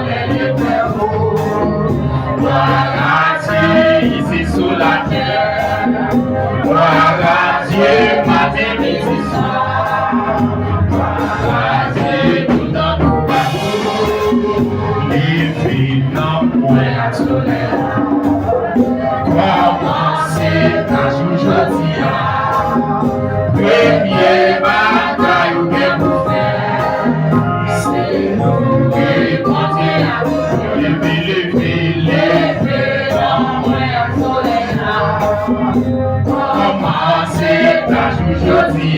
les lieux très hauts. Gloire à Dieu ici sous la terre. Gloire à Dieu matin, midi, soir. Gloire à Dieu tout dans tout partout. Levé dans point à soleil. Commencer ta jour jeudi. Premier bataille ou bien pour faire. C'est nous qui comptons à vous. Levé dans point à soleil. Commencer ta jour jeudi.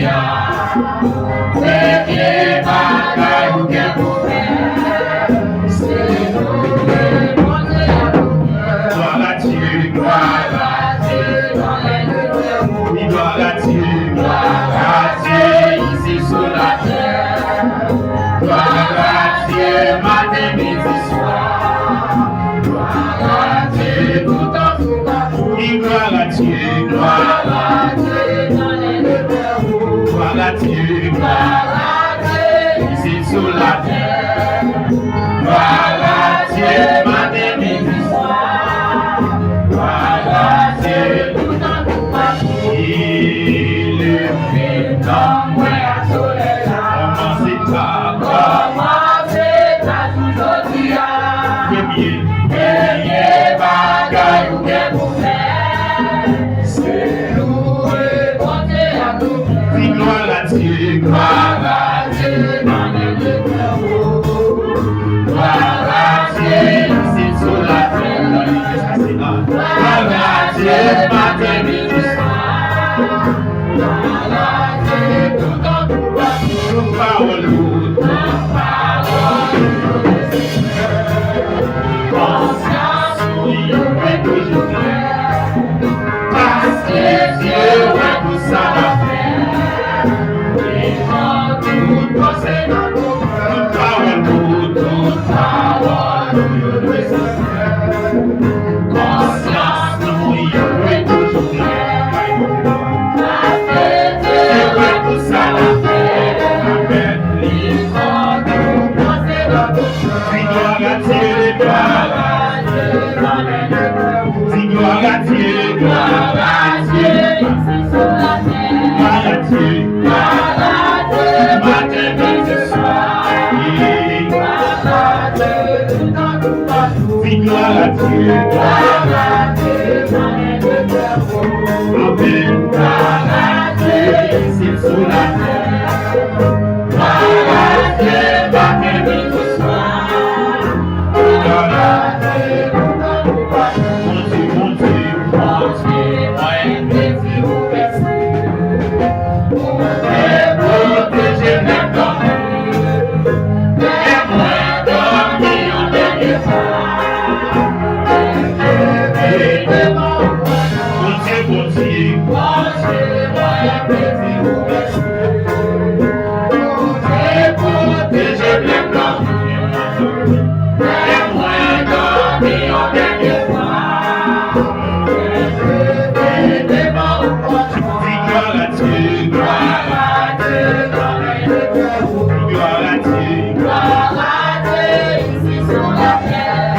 Premier bataille ou bien pour faire. C'est nous qui comptons à vous. Gloire à Dieu, gloire à Dieu, dans les lieux. Gloire à Dieu, ici sur la terre. Gloire à Dieu, matin, midi, soir. Gloire à Dieu, tout en tout partout. Gloire à Dieu, dans les lieux. Gloire à Dieu, ici sur la terre. Gloire à Dieu, matin, midi, soir. Gloire à Dieu, tout en tout partout. Il est fait dans moi à soleil. Commencez ta aujourd'hui. Premier bagaille ou bien pour faire. C'est nous et compter à nous. Dis gloire à Dieu, dans les lieux très hauts. Gloire à Dieu, ici sur la terre. Gloire à Dieu, matin, midi, soir. Gloire à Dieu, tout en tout partout. Parole. Conscience, oui, est toujours claire. Parce que Dieu a tout ça à faire. Et quand tout possède dans ton cœur, toute parole, nous le savons. Conscience, oui, est toujours claire. Parce que Dieu a tout ça à faire. Et quand tout possède dans ton cœur, gloire à Dieu. Gloire à Dieu, ici sur la terre. Gloire à Dieu, matin, midi, soir. Gloire à Dieu, tout en tout partout. Gloire à Dieu, dans les lieux très hauts. Amen. Gloire à Dieu, ici sur la terre. Gloire à Dieu, matin, midi, soir. Gloire à Dieu, tout en tout partout. Gloire à Dieu, ici sur la terre.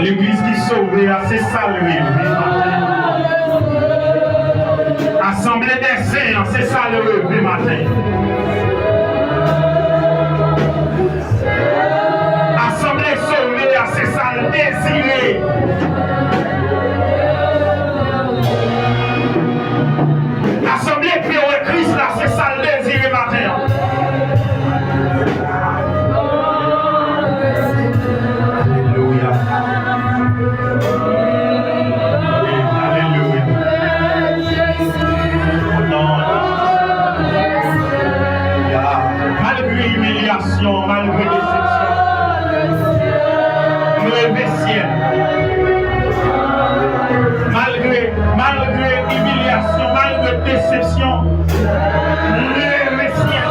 L'église qui sauve, c'est ça le rêve. Assemblée des saints, c'est ça le rêve matin. Assemblée sauvée, c'est ça le désiré. Assemblée qui aurait Christ, là, c'est ça le désiré matin. Malgré déception, mauvais ciel, malgré humiliation, malgré déception, mauvais ciel.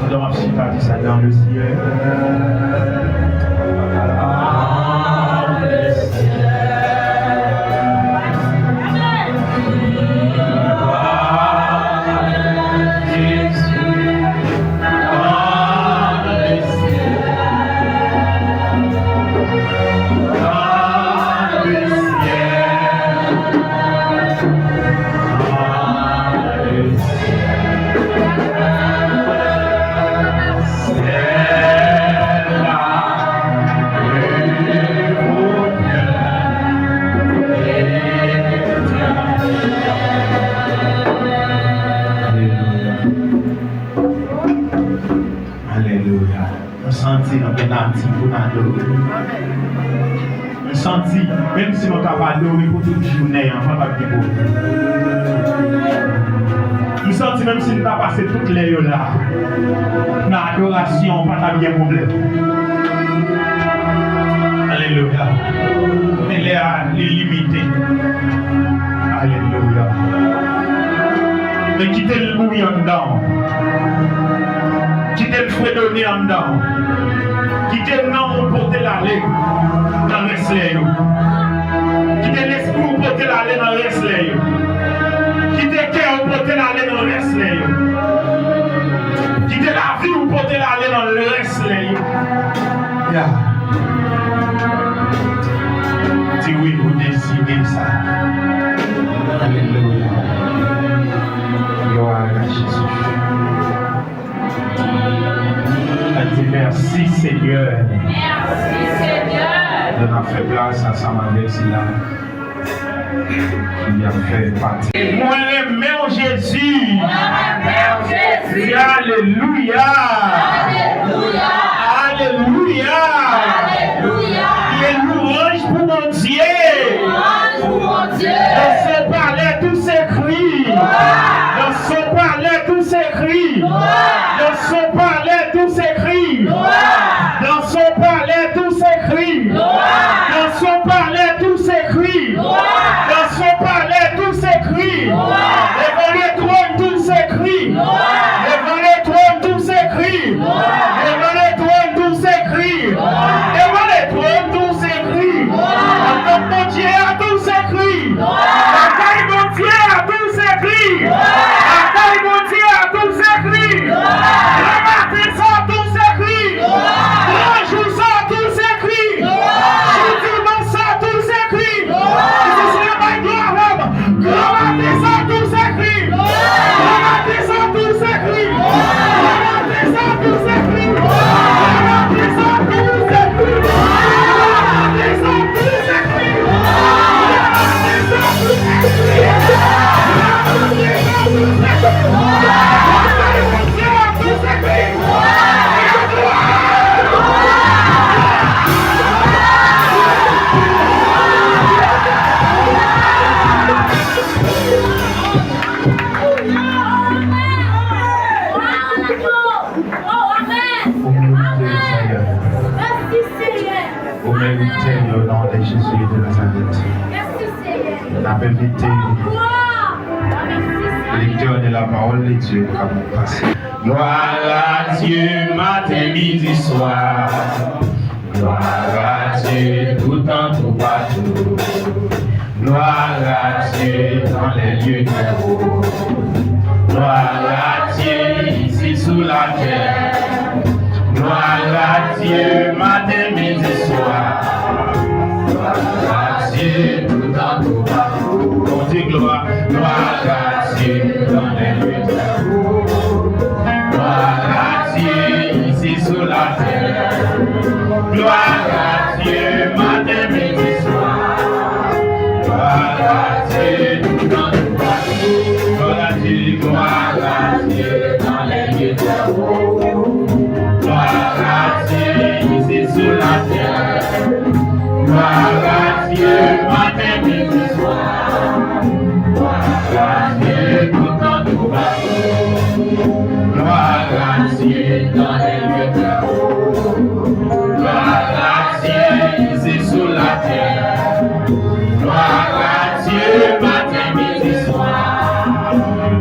Dans ma sympathie, ça dans le ciel. Senti, même si on t'a pas adoré pour toute journée, on va pas dire pour nous senti même si on t'a passé toutes les heures là, dans l'adoration, on va pas bien problème. Alléluia. Mais les limités. Alléluia. Mais quittez le bruit en dedans. Quittez le fredonner en dedans. Quittez le nom pour porter l'aller dans le reste. Quittez l'esprit pour porter l'aller dans le reste. Quittez le cœur pour porter l'aller dans le reste. Quittez la vie pour porter l'aller dans le reste. Yeah. Dis oui, vous décidez ça. Alléluia. Gloire à Jésus. Merci Seigneur. Merci Seigneur. De nous faire place ensemble avec cela. Qui a fait partie. Moi l'aime Jésus. Jésus. Alléluia. Alléluia. Alléluia. Alléluia. Il est louange pour mon Dieu. Louange pour mon Dieu. Dans son palais tout s'écrit. Dans son palais tout s'écrit. Dans son palais tout s'écrit. Dans son palais tout s'écrit. Dans son palais tout s'écrit. Dans son palais tout s'écrit. Devant le trône tout s'écrit. Devant le trône tout s'écrit. Devant le trône tout s'écrit. Devant le trône tout s'écrit. Dans mon Dieu à tout s'écrit. La taille mon Dieu à tout s'écrit. La taille mon Dieu à tout s'écrit. Le matin ça tout s'écrit. Le jour ça tout s'écrit. Le dimanche ça tout s'écrit. Ce serait ma gloire. Le matin ça tout s'écrit. Le matin ça tout s'écrit. Le matin ça tout s'écrit. Le matin ça tout s'écrit. Le matin ça tout s'écrit. Le matin ça tout Vous méritez le nom de Jésus de Nazareth. La vérité, lecteur de la parole de Dieu comme passé. Gloire à Dieu, matin, midi, soir. Gloire à Dieu, tout temps, tout partout. Gloire à Dieu dans les lieux très hauts. Gloire à Dieu ici sous la terre. Gloire à Dieu, matin, midi, soir. Gloire à Dieu, tout temps, tout partout. On dit gloire, gloire à Dieu dans les lieux très hauts. Gloire à Dieu ici sous la terre. Gloire à Dieu, matin, midi, soir. Gloire à Dieu, tout temps, tout partout. Gloire à Dieu dans les lieux très hauts. Gloire à Dieu ici sous la terre. Gloire à Dieu, matin, midi, soir. Gloire à Dieu, tout temps, tout partout. Gloire à Dieu dans les lieux très hauts. Gloire à Dieu ici sous la terre. Gloire à Dieu, matin, midi, soir.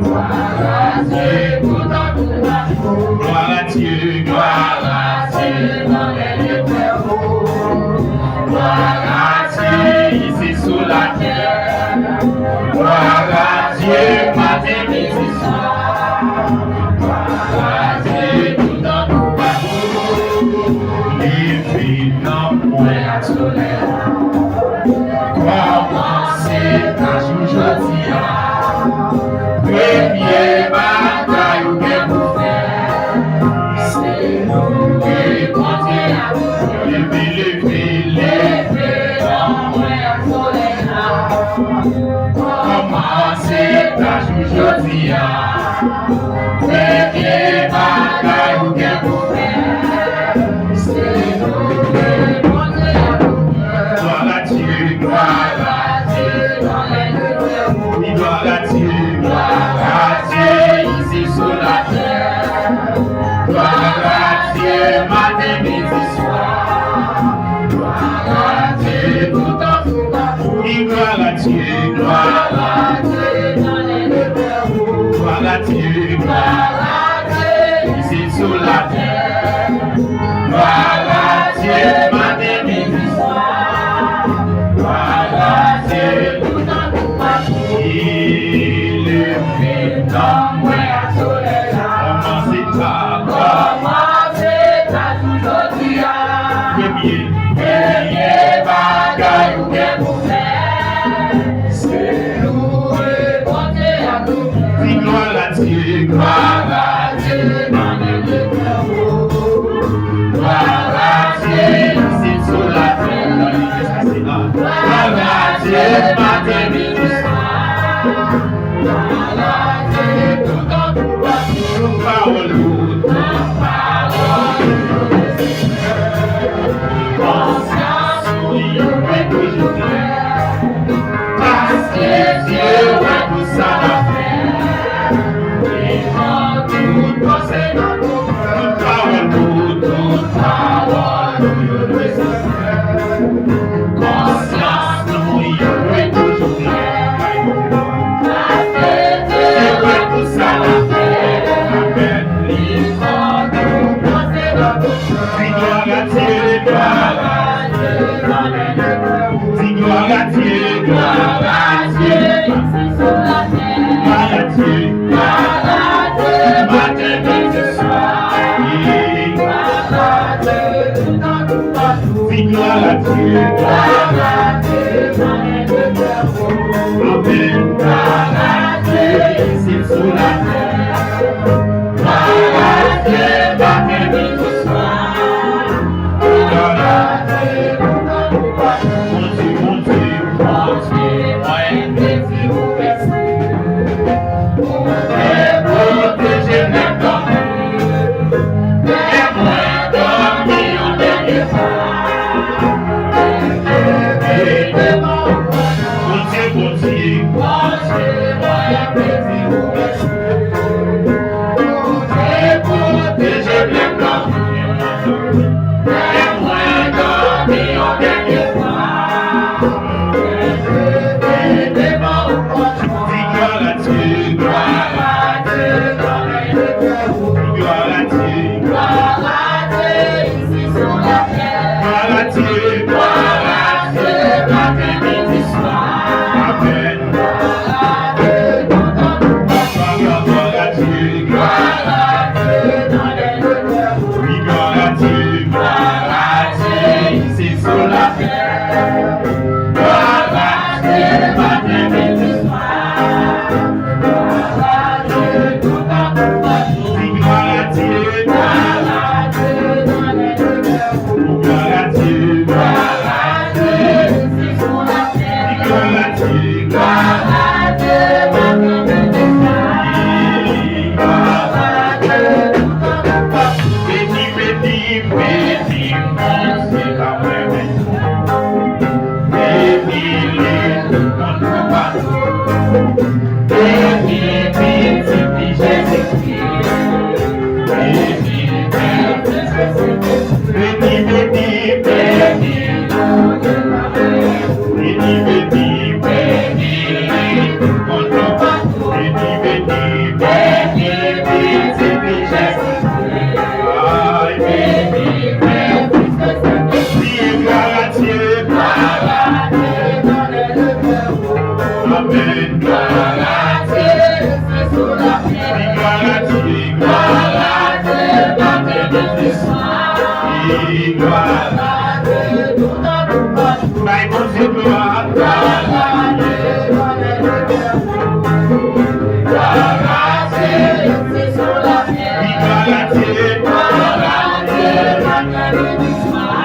Gloire à Dieu, tout temps, tout partout. Gloire à Dieu dans les lieux très hauts. Gloire à Dieu ici sous la terre. Gloire à Dieu, matin, midi, soir. Gloire à Dieu, tout temps, tout partout. L'événement point à soleil. Commencez ta jour aujourd'hui. Premier bataille ou bien pour faire. C'est nous qui comptons. Lever, dans moins soleil. Commencez ta jour aujourd'hui. Premier bataille ou bien pour faire. C'est nous qui comptons. Gloire à Dieu, gloire à Dieu dans les lieux. Gloire à Dieu ici sous la terre. Gloire à Dieu matin, midi, soir. Gloire à Dieu tout en tout partout. Gloire à Dieu. Dieu, gloire à Dieu dans les lieux. Gloire à Dieu, ici sur la terre. Gloire à Dieu, matin, midi, soir. Gloire à Dieu, tout dans tout partout. Il est fait dans moi à soleil. Comment c'est ta gloire? Comment c'est ta toujours dit à? Premier bagaille ou bien pour faire. C'est louer, compter à tout. Dis gloire à Dieu, gloire à Dieu dans les lieux. Gloire à Dieu, c'est sur la terre. Gloire à Dieu, matin, midi, soir. Gloire à Dieu, tout en tout partout. Parole-nous, conscience, oui, mais toujours clair. Parce que Dieu a tout ça à faire. Et quand tout conseil dans tout cœur, toute parole, nous le Seigneur. Conscience, oui, mais toujours clair. Parce que Dieu a tout ça à faire. Et quand tout conseil dans tout cœur, gloire à Dieu, gloire à Dieu, dans les lieux. Dis gloire à Dieu, gloire à Dieu, ici sur la terre. Gloire à Dieu, matin, midi, soir. Gloire à Dieu, tout dans tout partout. Dis gloire à Dieu, dans les lieux. Amen. Gloire à Dieu, ici sur la terre. Gloire à Dieu, matin, midi, soir.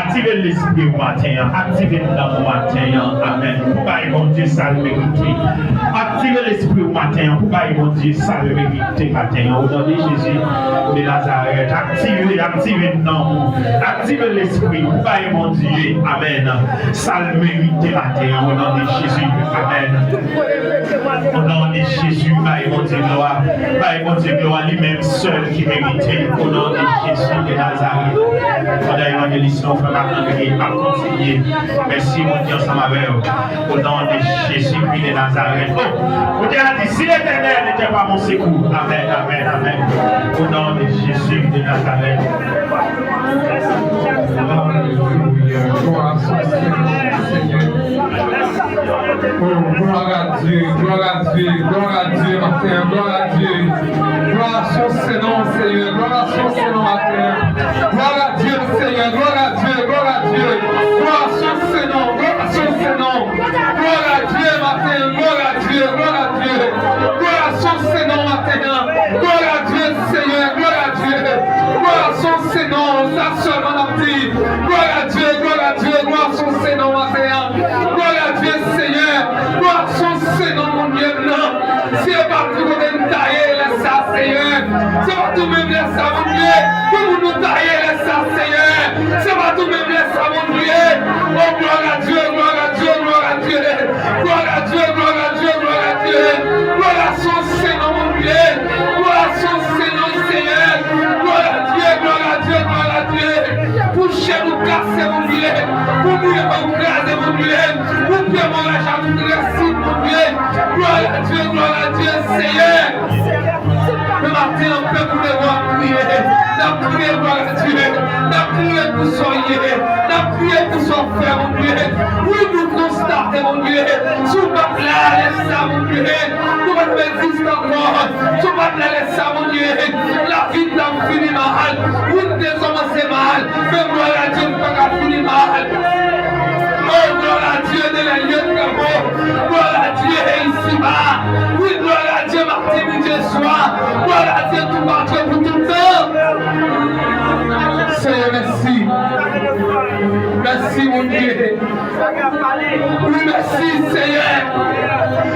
Activez l'esprit au matin, activez-nous dans le matin, amen. Pour que mon Dieu, ça le mérite. Activez l'esprit au matin, pour que mon Dieu, ça le mérite, matin. Au nom de Jésus de Nazareth, activez nous, activez l'esprit, pour que mon Dieu, amen. Ça le mérite, matin. Au nom de Jésus, amen. Au nom de Jésus, mon Dieu, gloire. Mon Dieu, gloire, lui-même seul qui mérite. Au nom de Jésus de Nazareth. Pendant l'évangéliste, on fait maintenant continuer. Merci, mon Dieu, ensemble avec vous. Au nom de Jésus de Nazareth. Oh, vous avez dit, si l'Éternel n'était pas mon secours. Amen, amen, amen. Au nom de Jésus de Nazareth. Gloire à Dieu, gloire à Dieu, gloire à Dieu, matin, gloire à Dieu. Gloire à son Seigneur, Seigneur, gloire à son Seigneur, matin. Gloire à Dieu, Seigneur, gloire à Dieu, gloire à Dieu. Gloire à son Seigneur, gloire à son Seigneur. Gloire à Dieu, matin, gloire à Dieu, gloire à Dieu. Gloire à son Seigneur, matin. Gloire à Dieu, Seigneur, gloire à Dieu. Gloire à son Seigneur, ça seulement a dit. Gloire à Dieu, gloire à Dieu, gloire à son Seigneur, matin. Gloire à Dieu, Seigneur, gloire à son Seigneur, mon Dieu, non. C'est pas tout le même taillé, laisse ça, Seigneur. C'est pas tout le même, laisse ça, mon Dieu. Que vous nous taillez, laisse ça, Seigneur. C'est pas tout le même, laisse ça, mon Dieu. Oh, gloire à Dieu, gloire à Dieu, gloire à Dieu. Gloire à Dieu, gloire à Dieu, gloire à Dieu. Gloire à son Seigneur, mon Dieu. Gloire à son Seigneur, Seigneur. Gloire à Dieu, gloire à Dieu, gloire à Dieu. Pour chez nous casser, mon Dieu. Pour nous écraser, mon Dieu. Pour bien mon argent, tout le récit, mon Dieu. Gloire à Dieu, Seigneur. Le matin, on peut vous les voir prier. La prière, gloire à Dieu. La prière pour soigner. La prière pour s'en faire, mon Dieu. Oui, nous constatons, mon Dieu. Sous pas là, laisse ça, mon Dieu. Nous va existe encore. Sous pas là, laisse ça, mon Dieu. La vie de l'homme finit mal. Oui, des hommes, c'est mal. Mais gloire à Dieu, ne peut pas finir mal. Oh, gloire à Dieu de la lieu de travaux. Gloire à Dieu ici-bas. Oui, gloire à Dieu, Martin, Dieu soit. Gloire à Dieu, tout par Dieu pour tout le temps. Seigneur, merci. Merci, mon Dieu. Oui, merci, Seigneur.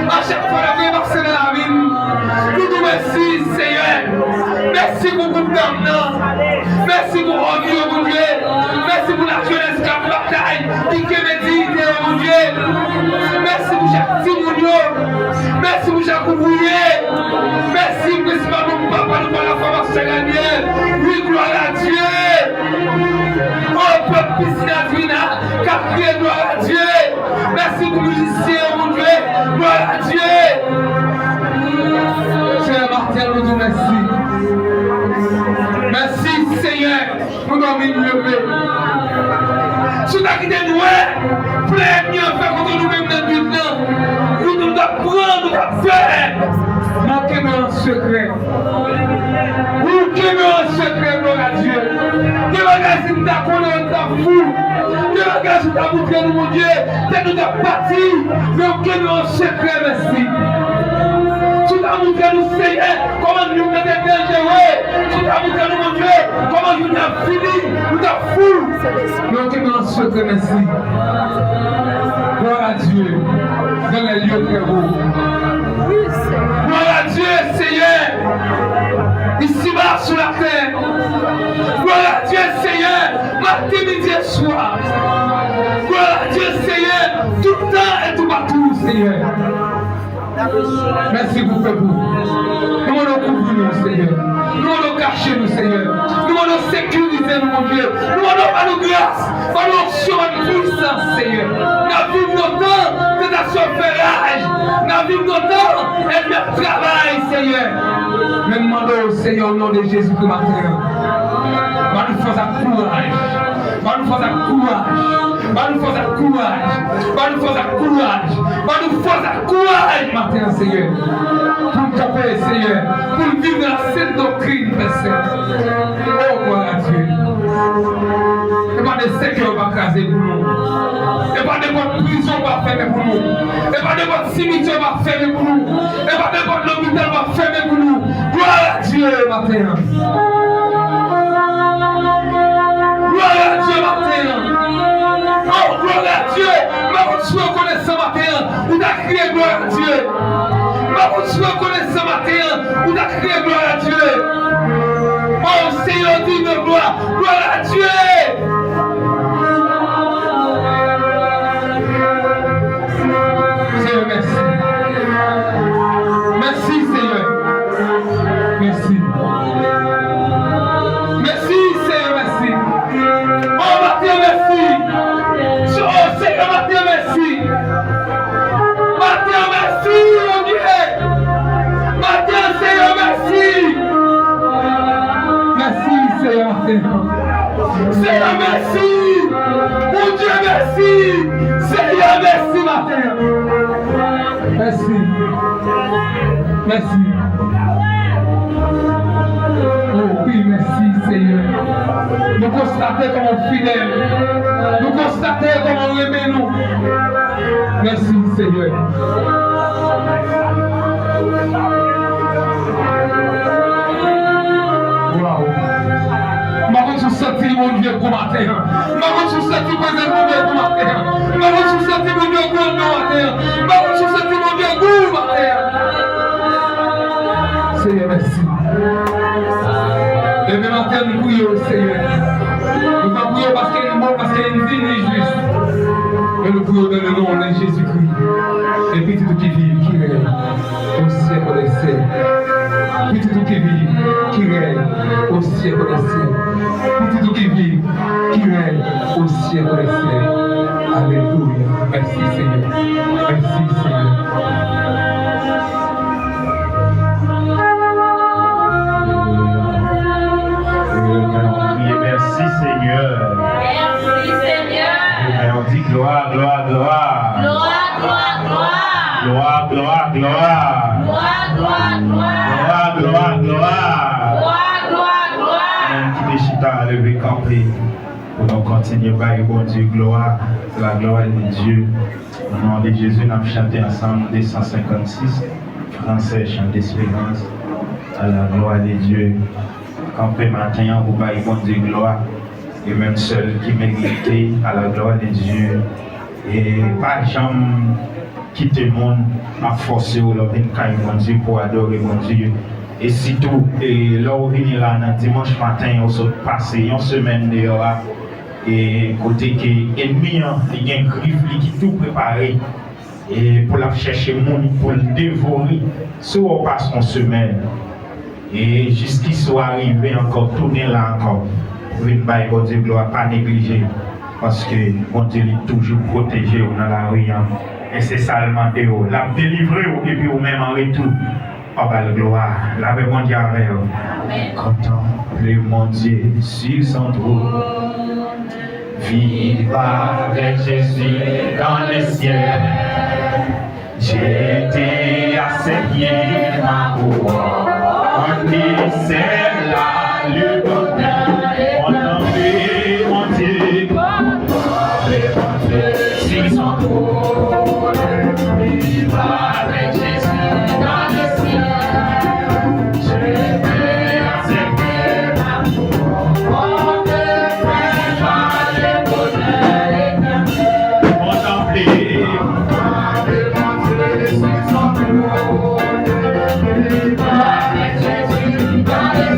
À chaque fois, la vie marche dans la vie. Nous nous merci, Seigneur. Merci pour vous maintenant. Merci pour vos vieux, mon Dieu. Merci pour la jeunesse qui a bataille, qui médite, mon Dieu. Merci pour chaque Timounio. Merci pour chaque ouvrier. Merci principalement pour papa, nous, pour la formation gagnée. Oui, gloire à Dieu. Oh, peuple piscina, qu'a crié gloire à Dieu. Merci pour les musiciens, mon Dieu. Gloire à Dieu. Seigneur Martin, nous disons merci. Merci, Seigneur, pour nous lever. Si nous avons quitté nous, plein mieux faire contre nous-mêmes dans le but, nous devons apprendre, nous devons faire. Manquez-nous en secret. Manquez-nous en secret, gloire à Dieu. Que bagage si nous avons qu'on fou. Que bagage si nous avons montré nous, mon Dieu, que nous avons parti. Manquez-nous en secret, merci. Tu t'as montré nous, Seigneur, comment nous avons été dangereux. Tu t'as montré nous, mon Dieu, comment nous avons fini. Nous avons fou. Manquez-nous en secret, merci. Gloire à Dieu, dans les lieux très hauts. Gloire à Dieu, Seigneur, ici-bas sur la terre. Gloire à Dieu, Seigneur, matin, midi et soir. Gloire à Dieu, Seigneur, tout le temps et tout partout, Seigneur. Merci pour ce vous. Nous allons couvrir nous, Seigneur. Nous allons cacher nous, Seigneur. Nous allons sécuriser nous, mon Dieu. Nous allons faire nos grâces, par l'onction et puissance, Seigneur. Nous vivons nos temps de ta sauvetage. Nous vivons nos temps et notre travail, Seigneur. Nous demandons, Seigneur, au nom de Jésus, que matin, nous faisons courage. Nous faisons courage. Nous faisons courage. Nous faisons courage. Nous faisons courage, matin, Seigneur. Pour taper, Seigneur. Pour vivre dans cette doctrine, Seigneur. Oh, gloire à Dieu. Et pas de sécurité va craser pour nous. Et pas de votre prison va fermer pour nous. Et pas de votre cimetière va fermer pour nous. Et pas de votre hôpital va fermer pour nous. Gloire à Dieu, matin. Gloire à Dieu, matin. Oh, on se reconnaît ce matin, on a crié gloire à Dieu. Oh Seigneur, digne de gloire, gloire à Dieu. Seigneur, merci. Merci Seigneur. Merci. Merci Seigneur, merci. Oh Mathieu, merci. Oh Seigneur, Mathieu, merci. Mathieu, merci, mon Dieu. Mathieu, Seigneur, merci. Merci Seigneur, Mathieu. Seigneur, merci. Mon Dieu, merci. Seigneur, merci, Mathieu. Merci. Merci. Oh oui, merci Seigneur. Nous constatons comme fidèles. Nous constatons comme on aime nous. Merci Seigneur. Wow. Je suis senti mon Dieu pour matin. Je suis senti mon Dieu pour matin. Je suis senti mon Dieu pour matin. Je suis senti mon Dieu pour matin. Seigneur, merci. Et même matin, nous prions, Seigneur. Nous ne prions parce qu'il est mort, parce qu'il est digne et juste. Mais nous prions dans le nom de Jésus-Christ. Et puis tout qui vit, qui règne au ciel des ciels. Puis tout qui vit, qui règne au ciel des ciels. Puis tout qui vit, qui règne au ciel des ciels. Alléluia. Merci Seigneur. Merci Seigneur. Merci Seigneur. Merci Seigneur. Et on dit gloire, gloire, gloire. Gloire, gloire, gloire. Gloire, gloire, gloire. Gloire, gloire, gloire. Gloire, gloire, gloire. Gloire, gloire, gloire. Même qui déchita à lever camper. Pour nous continuer par bon Dieu, gloire. La gloire de Dieu. Au nom de Jésus, nous avons chanté ensemble 256. Français, chant d'espérance. À la gloire de Dieu. Camper matin, vous baillez bon Dieu, gloire. Et même seul qui méritait à la gloire de Dieu. Et pas jamais quitter le monde à forcer ou leur bon Dieu pour adorer bon Dieu. Et surtout, là où venir là, dimanche matin, on se passe une semaine dehors. Et côté que l'ennemi, il y a un griffe qui tout préparé. Et pour la chercher le monde, pour le dévorer, soit on passe une semaine. Et jusqu'il soit arrivé encore, tourner là encore. Venir bailler bon Dieu, gloire, pas négliger. Parce que bon Dieu est toujours protégé dans la rue. Et c'est ça le manteau. La délivrer et puis ou même en retour. Oh bah la gloire. La paix mon Dieu avec vous. Contemplez mon Dieu sur son trône. Vive avec Jésus dans le ciel. J'ai été assailli ma voix. On dit c'est là le bonheur. Contemplez mon Dieu. Contemplez mon Dieu sur son trône. Vive avec Jésus dans le ciel. J'ai été assailli ma voix. On ne fait pas le bonheur. Contemplez mon Dieu sur son trône. Vive avec Jésus dans le ciel.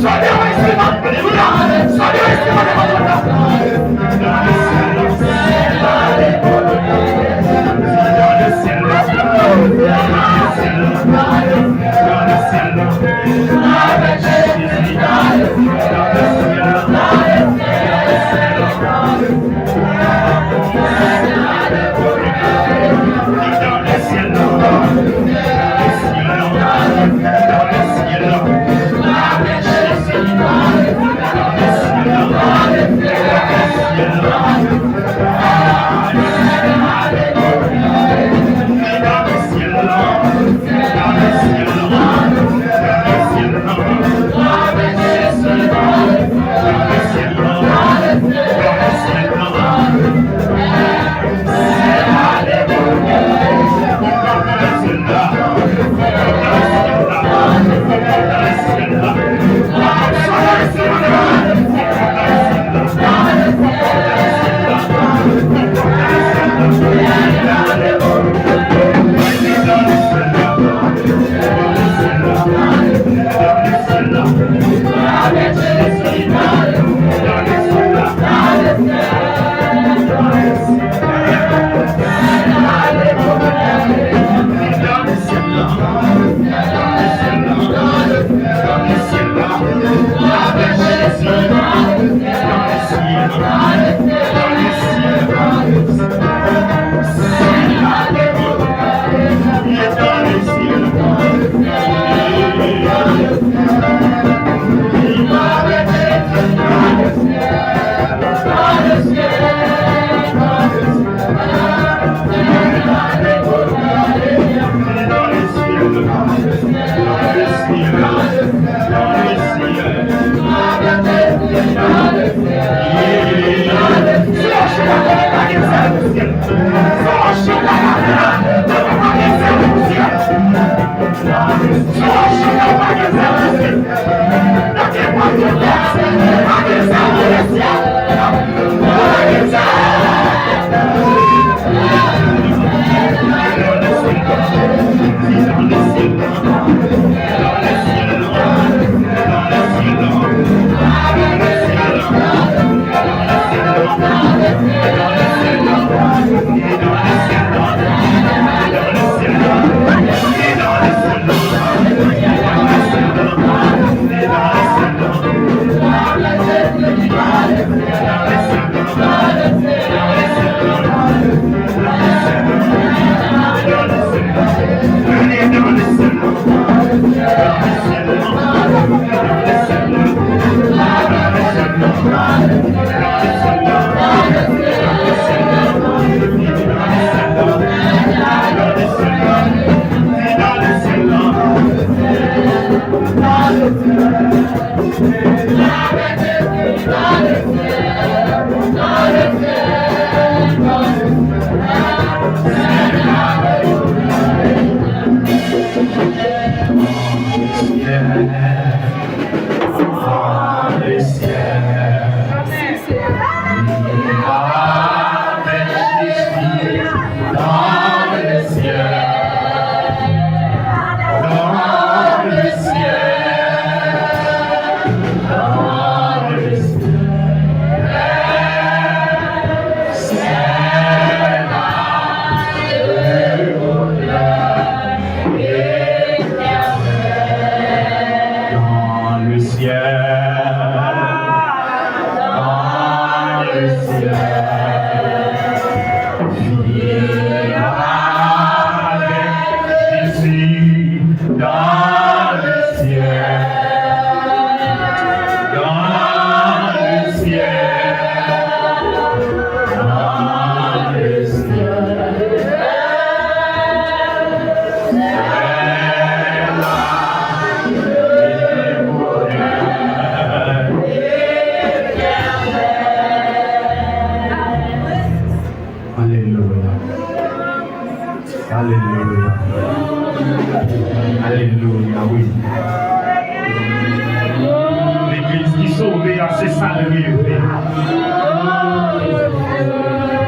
Sobe o em cima, aleluia! Sobe o em cima, levanta!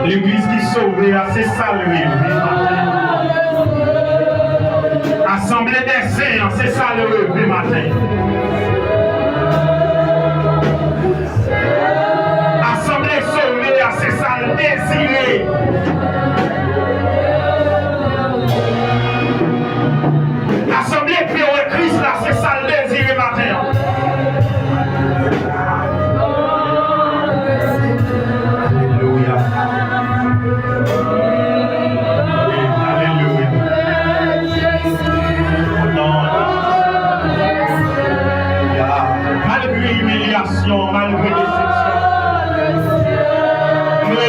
L'église qui sauve, c'est ça le Assemblée des saints, c'est ça le matin. Assemblée sauvée, c'est ça le désiré. Assemblée prière Christ, là, c'est ça le désiré matin.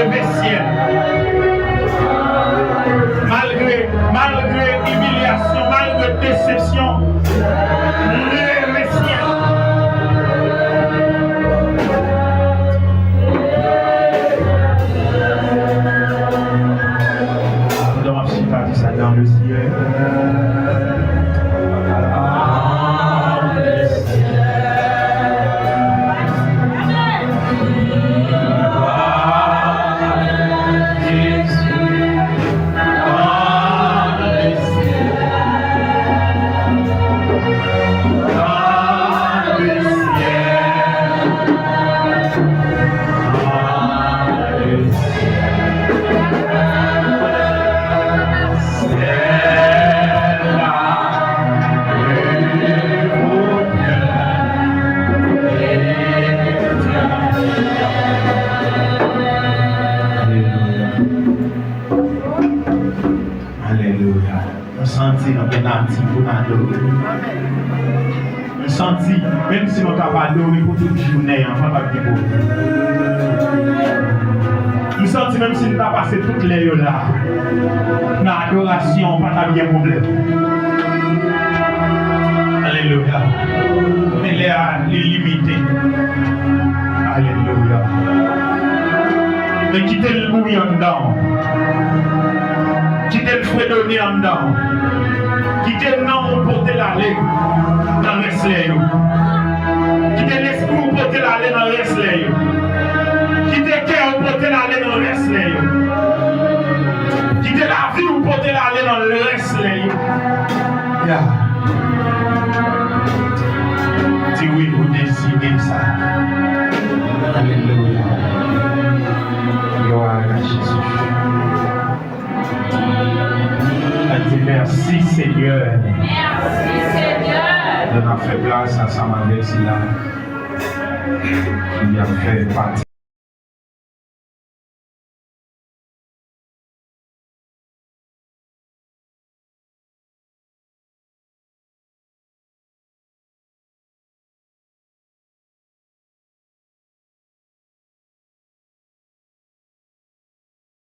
relever ciel. Malgré humiliation, malgré déception, relever ciel. Dans ma petite partie, ça dans le ciel. Senti, même si on t'a pas dormi pour toute journée, on va pas vivre. Je sens même si on t'a passé toutes les heures là, dans l'adoration, on va pas bien problème. Alléluia. Mais les limité. Alléluia. Mais quittez le bruit en dedans. Quittez le fredonner en dedans. Quittez le nom pour porter l'aller dans le reste. Quittez l'esprit pour porter l'aller dans le reste. Quittez le cœur pour porter l'aller dans le reste. Quittez la vie pour porter l'aller dans le reste. Si oui, vous décidez ça. Alléluia. Gloire à Jésus. Merci Seigneur. Merci Seigneur. De nous faire place ensemble avec cela qui a fait partie.